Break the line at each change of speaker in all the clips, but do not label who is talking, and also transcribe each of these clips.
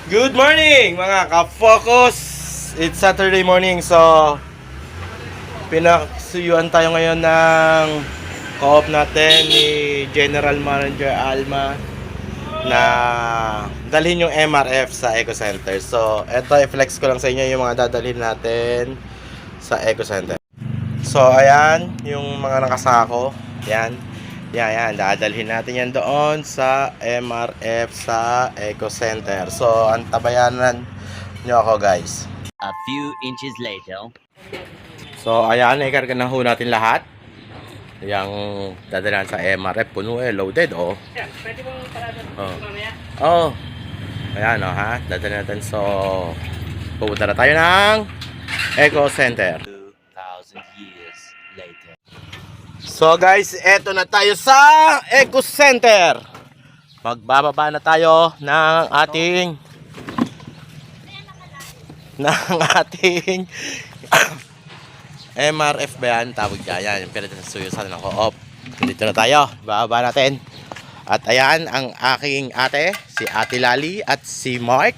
Good morning mga ka-focus! It's Saturday morning, so pinaksuyuan tayo ngayon ng co-op natin ni General Manager Alma na dalhin yung MRF sa Eco Center. So eto, i-flex ko lang sa inyo yung mga dadalhin natin sa Eco Center. So ayan, yung mga nakasako. Yan, dadalhin natin yan doon sa MRF sa Eco Center. So, antabayanan nyo ako, guys.
A few inches later.
So, ayan, ikarga na ho natin lahat. Yung dadalhan sa MRF, puno loaded, oh.
Pwede mong parada mamaya?
Oh. Ayan, oh, ha. Dadalhan natin. So, pupunta na tayo ng Eco Center.
2,000 years later.
So guys, eto na tayo sa Eco Center. Magbababa na tayo ng ating MRF ba yan? Tawag yan. Yung pinagsusuyusan ng co-op. Dito na tayo. Bababa natin. At ayan ang aking ate, si Ate Lali at si Mark.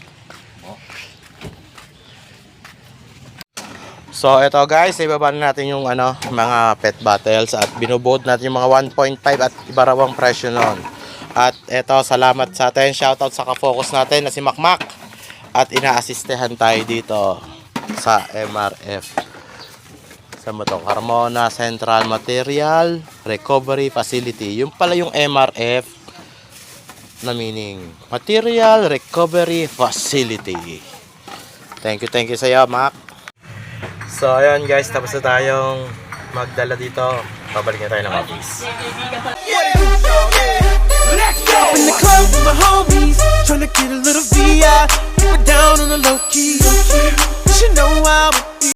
So ito guys, ibaba na natin yung mga pet bottles at binubuod natin yung mga 1.5 at iba raw ang presyo nun. At ito, salamat sa atin, shoutout sa ka-focus natin na si Makmak. At ina-assistehan tayo dito sa MRF. Sa Carmona Central Material Recovery Facility. Yung pala yung MRF na meaning Material Recovery Facility. Thank you sa iyo, Mac. So ayun guys, tapos na tayong magdala dito. Pabalik na tayo ng office.
In the club with my homies, tryna get a little VI, keep it down on the low key.